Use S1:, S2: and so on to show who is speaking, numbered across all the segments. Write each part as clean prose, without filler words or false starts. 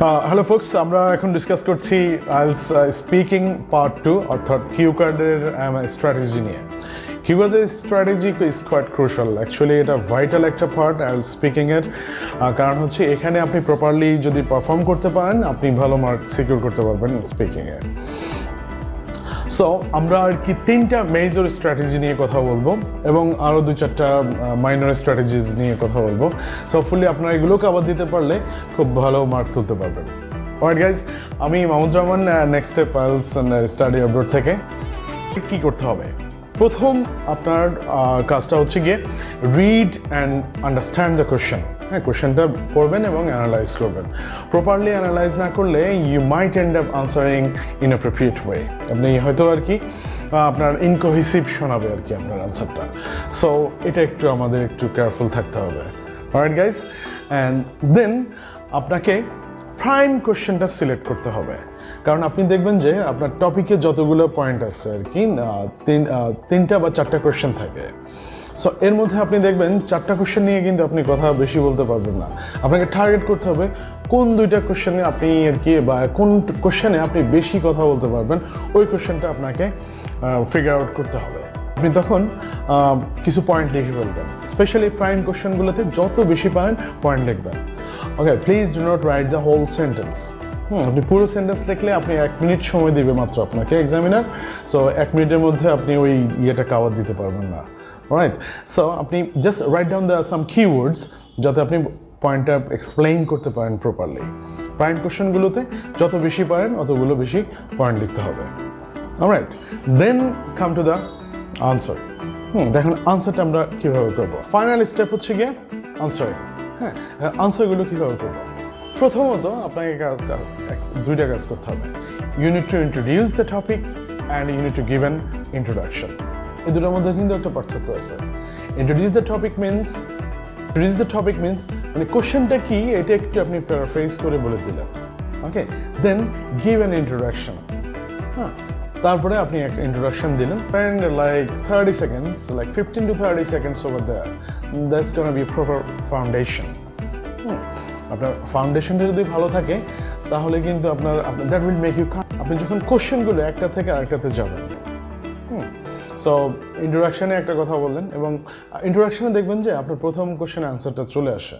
S1: Hello folks, আমরা এখন discuss করছি আইএলস স্পিকিং পার্ট 2 অর্থাৎ কিউ কার্ডের স্ট্র্যাটেজি নিয়ে। কিউ কার্ডের strategy is quite crucial, actually এটা ভাইটাল একটা পার্ট আইএলস স্পিকিংয়ের। কারণ হচ্ছে এখানে আপনি প্রপারলি যদি পারফর্ম করতে পারেন আপনি ভালো মার্ক সিকিউর করতে পারবেন স্পিকিংয়ে। সো আমরা আর কি 3টা মেজর স্ট্র্যাটেজি নিয়ে কথা বলবো এবং আরও 2-4টা মাইনর স্ট্র্যাটেজিজ নিয়ে কথা বলবো। সো ফুললি আপনারা এগুলোকে আবার দিতে পারলে খুব ভালো মার্ক তুলতে পারবেন। অলরাইট গাইজ, আমি Mahmud Rahman, next step IELTS study abroad থেকে। কী করতে হবে? প্রথম আপনার কাজটা হচ্ছে গিয়ে read and understand the question. হ্যাঁ, কোয়েশ্চেনটা পড়বেন এবং অ্যানালাইজ করবেন। প্রপারলি অ্যানালাইজ না করলে you might end up answering in appropriate way. আপনি হয়তো আর কি আপনার ইনকোহেসিভ শোনাবে আর কি আপনার আনসারটা। সো এটা একটু আমাদের একটু কেয়ারফুল থাকতে হবে। অলরাইট গাইজ, অ্যান্ড দেন আপনাকে প্রাইম কোয়েশ্চেনটা সিলেক্ট করতে হবে। কারণ আপনি দেখবেন যে আপনার টপিকে যতগুলো পয়েন্ট আছে আর কি 3টা বা 4টা কোয়েশ্চেন থাকে। সো এর মধ্যে আপনি দেখবেন 4টা কোয়েশ্চেন নিয়ে কিন্তু আপনি কথা বেশি বলতে পারবেন না। আপনাকে টার্গেট করতে হবে কোন 2টা কোয়েশ্চেনে আপনি আর কি বা কোন কোয়েশ্চেনে আপনি বেশি কথা বলতে পারবেন, ওই কোয়েশ্চেনটা আপনাকে ফিগার আউট করতে হবে। আপনি তখন কিছু পয়েন্ট লিখে ফেলবেন, স্পেশালি প্রাইম কোয়েশ্চেনগুলোতে যত বেশি পারেন পয়েন্ট লিখবেন। Okay, please do not write the whole sentence. আপনি পুরো সেন্টেন্স লিখলে আপনি 1 মিনিট সময় দিবে মাত্র আপনাকে এক্সামিনার। সো 1 মিনিটের মধ্যে আপনি ওই ইয়েটা কাভার দিতে পারবেন না। রাইট, সো আপনি just write down the some keywords যাতে আপনি পয়েন্টটা এক্সপ্লেইন করতে পারেন প্রপারলি। প্রাইম কোয়েশ্চেনগুলোতে যত বেশি পারেন অতগুলো বেশি পয়েন্ট লিখতে হবে। Alright, then come to the answer. দেখুন আনসারটা আমরা কীভাবে করবো। ফাইনাল স্টেপ হচ্ছে গিয়ে আনসার। হ্যাঁ, আনসারগুলো কীভাবে করবো? প্রথমত আপনাকে 2টা কাজ করতে হবে। You need to introduce the topic and you need to give an introduction. এই দুটোর মধ্যে কিন্তু একটা পার্থক্য আছে। ইন্ট্রোডিউস দ্য টপিক মিনস মানে কোশ্চেনটা কি এটা একটু আপনি প্যারাফ্রেজ করে বলে দিলেন। ওকে, দেন গিভ অ্যান ইন্ট্রোডাকশন। হ্যাঁ, তারপরে আপনি একটা ইন্ট্রোডাকশন দিলেন and like 30 seconds, like 15 to 30 seconds over there. That's gonna be a proper foundation. আপনার ফাউন্ডেশনটা যদি ভালো থাকে তাহলে কিন্তু আপনার দ্যাট উইল মেক ইউ আপনি যখন কোশ্চেনগুলো একটা থেকে আরেকটাতে যাবেন। সো ইন্ট্রোডাকশনে একটা কথা বললেন এবং ইন্ট্রোডাকশনে দেখবেন যে আপনার প্রথম কোশ্চেন অ্যান্সারটা চলে আসে।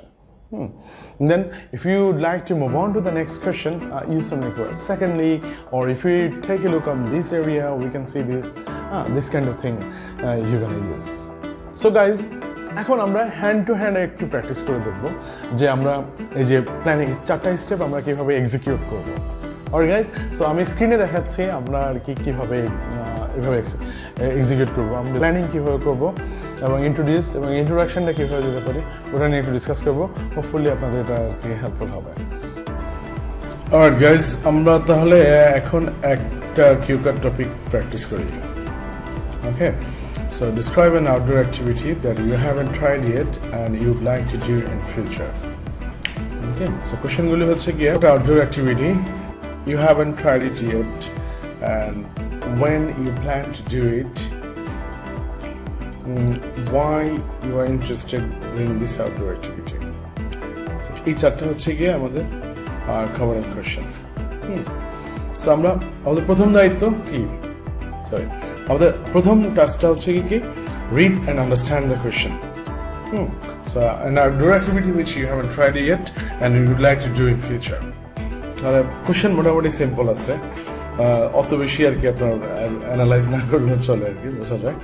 S1: Then if you would like to move on to the next question, use some like secondly, or if we take a look on this area we can see this kind of thing you're gonna use. So guys, এখন আমরা hand to hand একটু practice করে দেখব যে আমরা এই যে planning 4টা স্টেপ আমরা কীভাবে এক্সিকিউট করবো। অলরাইট গাইজ, সো আমি স্ক্রিনে দেখাচ্ছি আমরা আর কি কীভাবে এভাবে এক্সিকিউট করবো, আমরা প্ল্যানিং কীভাবে করবো এবং ইন্ট্রোডিউস এবং ইন্ট্রোডাকশনটা কীভাবে দিতে পারি ওটা নিয়ে একটু ডিসকাস করবো। হোপফুলি আপনাদের এটা আর কি হেল্পফুল হবে। অলরাইট গাইজ, আমরা তাহলে এখন একটা কিউ কার্ড টপিক প্র্যাকটিস করি। ওকে, so describe an outdoor activity that you haven't tried yet and you'd like to do in future. Okay, so question গুলো হচ্ছে কি, what outdoor activity you haven't tried it yet and when you plan to do it, why you are interested in this outdoor activity. এই 4টা হচ্ছে কি আমাদের covering question. So আমরা আমাদের প্রথম দায়িত্ব কি, আমাদের প্রথম টাস্কটা হচ্ছে কি read and understand the question. So an outdoor activity which you haven't tried yet and you would like to do in future. তাহলে কোয়েশ্চেন মোটামুটি সিম্পল আছে, অত বেশি আর কি আপনার অ্যানালাইজ না করলেও চলে আর কি, বোঝা যায়।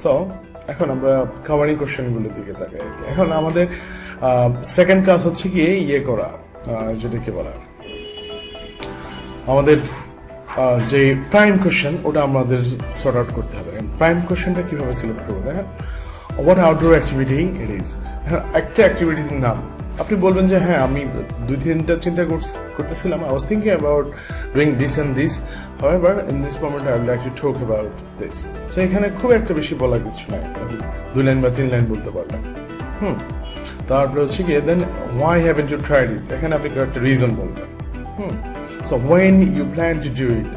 S1: সো এখন আমরা কভারিং কোয়েশ্চেনগুলোর দিকে তাকাই আর কি। এখন আমাদের সেকেন্ড কাজ হচ্ছে কি ইয়ে করা, যেটা কি বলা আমাদের যে প্রাইম কোয়েশ্চেন ওটা আমাদের সর্ট আউট করতে হবে। প্রাইম কোয়েশ্চেনটা কীভাবে সিলেক্ট করবো দেখেন, what outdoor activity it is. এখন একটা অ্যাক্টিভিটির নাম আপনি বলবেন যে হ্যাঁ আমি 2-3টা চিন্তা করতেছিলাম, I was thinking about doing this and this, however in this moment I would like to talk about this. So এখানে খুব একটা বেশি বলা কিছু নাই, 2 লাইন বা 3 লাইন বলতে পারবেন। তারপরে হচ্ছে কি দেন why haven't you tried it, এখানে আপনি একটা রিজন বলবেন। So when you plan to do it,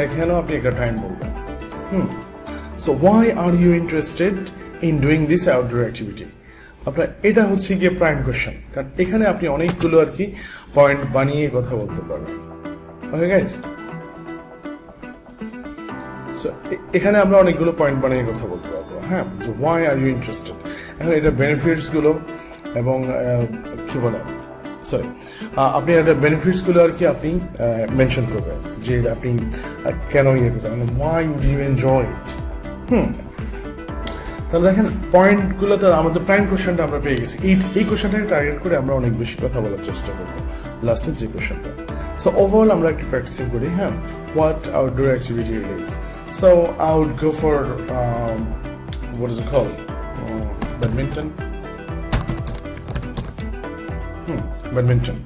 S1: এখানেও আপনি একটা টাইম বলবেন। So why are you interested in doing this outdoor activity? আপনার এটা হচ্ছে গিয়ে প্রাইম কোশ্চেন, কারণ এখানে আপনি অনেকগুলো আর কি পয়েন্ট বানিয়ে কথা বলতে পারবেন। ওকে গাইস, সো এখানে আমরা অনেকগুলো পয়েন্ট বানিয়ে কথা বলতে পারবো। হ্যাঁ, যে ওয়াই আর ইউ ইন্টারেস্টেড, এখন এটা বেনিফিটস গুলো এবং কি বলে সরি আপনি একটা বেনিফিটস গুলো আর কি আপনি মেনশন করবেন, যে আপনি কেন ইয়ে করবেন, মানে why would you enjoy it. তাহলে দেখেন পয়েন্টগুলো তো আমাদের প্রাইম কোশ্চেনটা আমরা পেয়ে গেছি। এই কোশ্চেনটাকে টার্গেট করে আমরা অনেক বেশি কথা বলার চেষ্টা করবো লাস্টের যে কোশ্চেনটা। সো ওভারঅল আমরা একটু প্র্যাকটিসিং করি। হ্যাঁ, what outdoor activity is. So I would go for what is it called? Badminton. Badminton.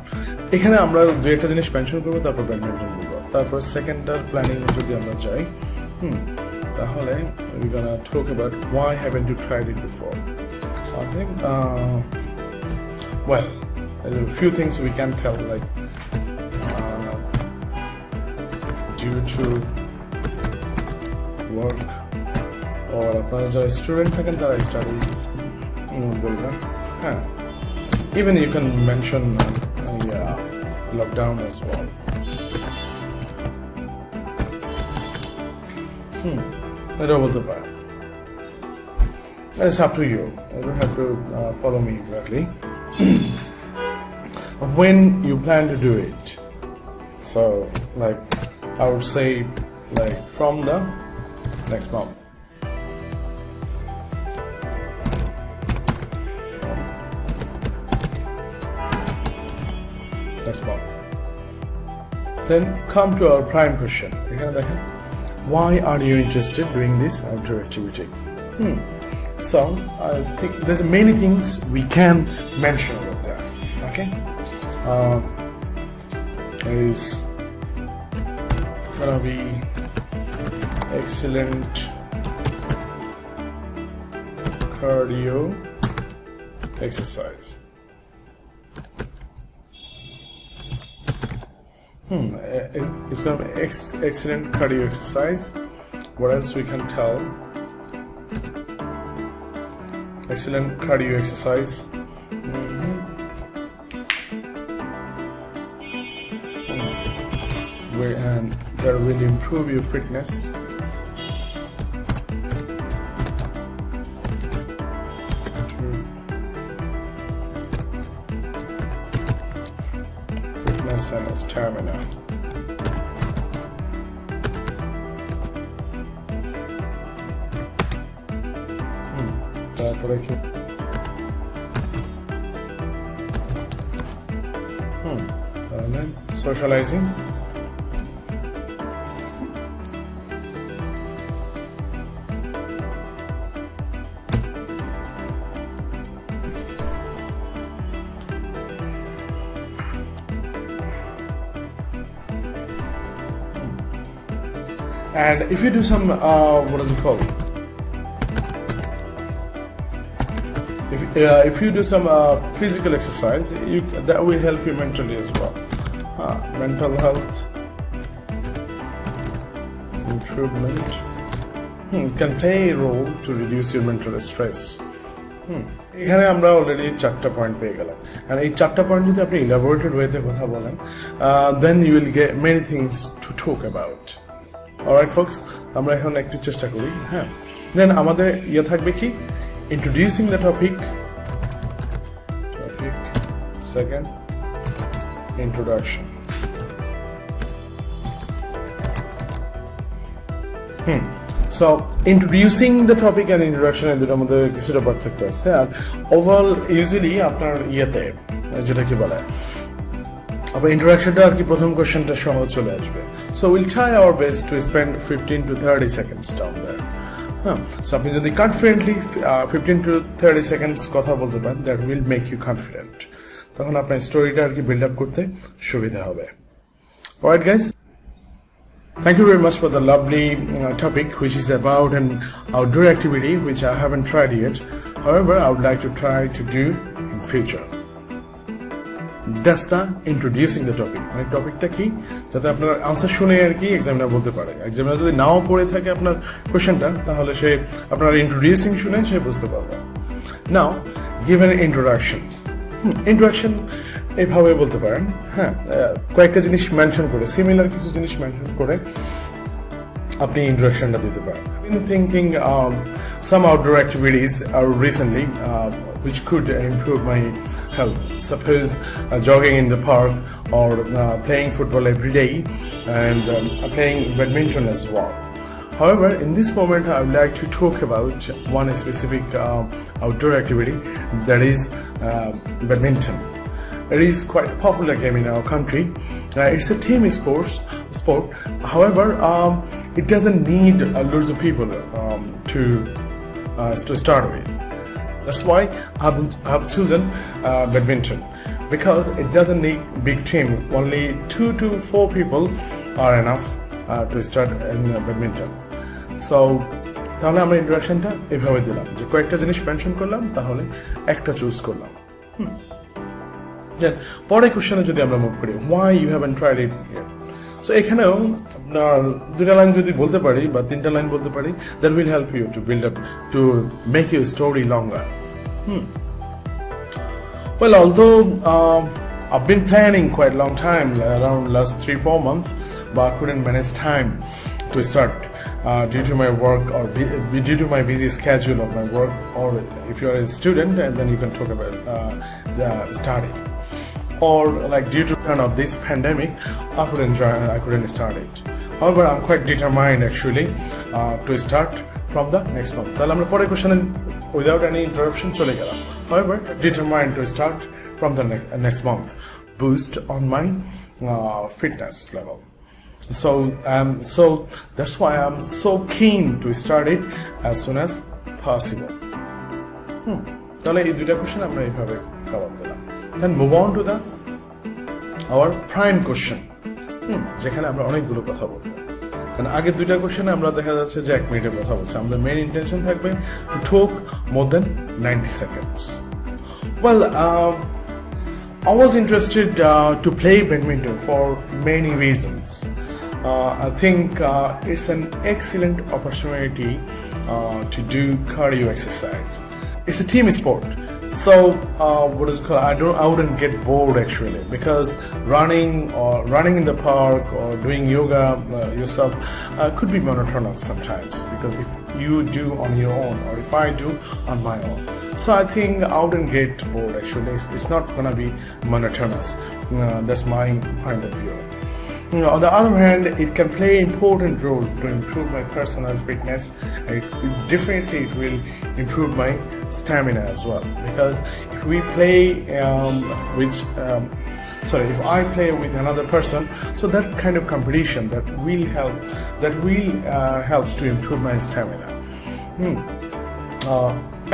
S1: এখানে আমরা দু একটা জিনিস মেনশন করবো, তারপর ব্যাডমিন্টন বলবো, তারপর সেকেন্ডার প্ল্যানিং যদি আমরা যাই, তাহলে we're gonna talk about why haven't you tried it before. Okay, well, there are a few things we can tell, like due to work or আপনারা যারা স্টুডেন্ট থাকেন তারা স্টাডি বলবেন। হ্যাঁ, even you can mention lockdown as well. এটা বলতে পারে। It's up to you. You don't have to follow me exactly. When you plan to do it, so like I would say like from the next month. Next month. Then come to our prime question. এখানে দেখেন, why are you interested in doing this outdoor activity? So I think there's many things we can mention about that. Okay, is gonna be excellent cardio exercise. It's going to be excellent cardio exercise. What else we can tell? Excellent cardio exercise. And that will improve your fitness. And stamina. তারপরে কি socializing. And if you do some, what is it called? If you do some physical exercise, that will help you mentally as well. Mental health improvement can play a role to reduce your mental stress. এখানে আমরা already 4টা point পেয়ে গেলাম, আর এই 4টা point যদি আপনি ইলাবোরেটেড ওয়েতে কথা বলেন, then you will get many things to talk about. Alright folks, আমরা এখন একটু চেষ্টা করি। হ্যাঁ, দেন আমাদের থাকবে কি, introducing the topic, second introduction. So introducing the topic and introduction এর দুটোর মধ্যে কিছুটা পার্থক্য আছে, আর ওভারঅল ইউজুয়ালি আপনার যেটা কি বলে আপনার ইন্ট্রোডাকশনটা আর কি প্রথম কোশ্চেনটা সহজ চলে আসবে। So we'll try our best to spend 15 to 30 seconds down there. So আপনি যদি কনফিডেন্টলি 15 to 30 seconds কথা বলতে পারেন, that will make you confident. তখন আপনার স্টোরিটা আর কি বিল্ড আপ করতে সুবিধা হবে। Alright guys, thank you very much for the lovely topic, which is about an outdoor activity which I haven't tried yet. However, I would like to try to do in future. That's the introducing the topic. মানে টপিকটা কি, যাতে আপনার answer শুনে আর কি examiner বলতে পারে। Examiner যদি নাও পড়ে থাকে আপনার কোশ্চেনটা, তাহলে সে আপনার ইন্ট্রোডিউসিং শুনে সে বুঝতে পারবে। Now, give an introduction. Introduction এইভাবে বলতে পারেন, হ্যাঁ, কয়েকটা জিনিস মেনশন করে, সিমিলার কিছু জিনিস মেনশন করে আপনি ইন্ট্রোডাকশনটা দিতে পারেন। I've been thinking some outdoor activities recently which could improve my health. Suppose jogging in the park or playing football every day and playing badminton as well. However, in this moment, I would like to talk about one specific outdoor activity, that is badminton. It is quite popular game in our country. It's a team sport. However, it doesn't need loads of people to start with. That's why I've chosen badminton, because it doesn't need big team. Only 2 to 4 people are enough to start in badminton. So তাহলে আমরা ইন্ট্রোডাকশনটা এভাবে দিলাম যে কয়েকটা জিনিস mention করলাম, তাহলে একটা চুজ করলাম। পরের কোশ্চেনে যদি আমরা মুভ করি, why you haven't tried it yet? So এখানেও আপনার 2টা লাইন যদি বলতে পারি বা 3টা লাইন বলতে পারি, that will help you to build up, to make your story longer. Well, although I've been planning quite a long time, around last 3-4 months, but I couldn't manage time to start due to my work or due to my busy schedule of my work, or if you're a student, and then you can talk about the study, or like due to kind of this pandemic, I couldn't start it. However, I'm quite determined actually to start from the next month. তাহলে আমরা পরের কোশ্চেনে without any interruption চলে গেলাম। However, determined to start from the next month, boost on my fitness level. So that's why I'm so keen to start it as soon as possible. তাহলে এই 2টা question আমরা এইভাবে কভার দিলাম। Then move on to our prime question, যেখানে আমরা অনেকগুলো কথা বলবো। কারণ আগের 2টা কোশ্চেনে আমরা দেখা যাচ্ছে যে 1 মিনিটের কথা বলছি। আমাদের মেইন ইন্টেনশন থাকবে to talk more than 90 seconds. Well, I was interested to play badminton for many reasons. I think it's an excellent opportunity to do cardio exercise. It's a team sport, so I wouldn't get bored actually, because running in the park or doing yoga yourself could be monotonous sometimes, because if you do on your own or if I do on my own. So I think I wouldn't get bored actually. It's not gonna be monotonous. That's my point of view. On the other hand, it can play an important role to improve my personal fitness. It will improve my stamina as well, because if we play if I play with another person, so that kind of competition that will help to improve my stamina.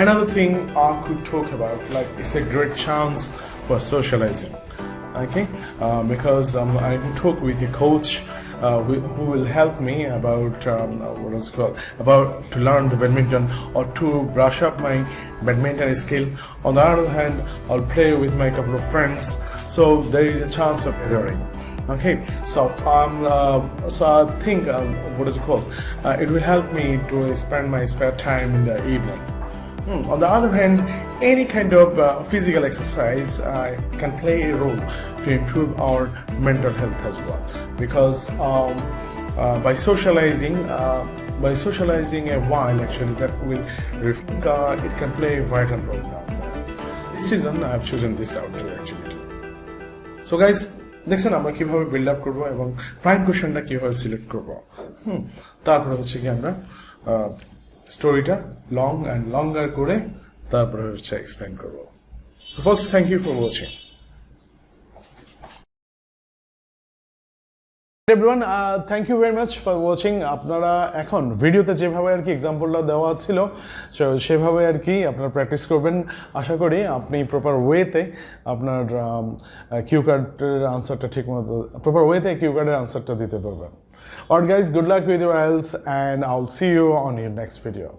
S1: Another thing I could talk about, like, it's a great chance for socializing. Okay, because I can talk with a coach who will help me about about to learn the badminton or to brush up my badminton skill. On the other hand, I'll play with my couple of friends, so there is a chance of bettering. Okay, so I think it will help me to spend my spare time in the evening. On the other hand, any kind of physical exercise can play a role to improve our mental health as well, because by socializing a while, actually, that will it can play a vital role down there. This season I have chosen this outdoor activity. So guys, next time আমরা কিভাবে build up করব এবং prime কোশ্চেনটা কিভাবে select করব, তারপরে হচ্ছে কি আমরা স্টোরিটা লং অ্যান্ড লঙ্গার করে তারপরে হচ্ছে এক্সপ্লেন করবো। So folks, thank you for watching. Everyone, thank you very much for watching. আপনারা এখন ভিডিওতে যেভাবে আর কি এক্সাম্পলটা দেওয়া ছিল সেভাবে আর কি আপনারা প্র্যাকটিস করবেন। আশা করি আপনি প্রপার ওয়েতে আপনার কিউ কার্ডের আনসারটা কিউ কার্ডের আনসারটা দিতে পারবেন। Alright guys, good luck with your IELTS and I'll see you on your next video.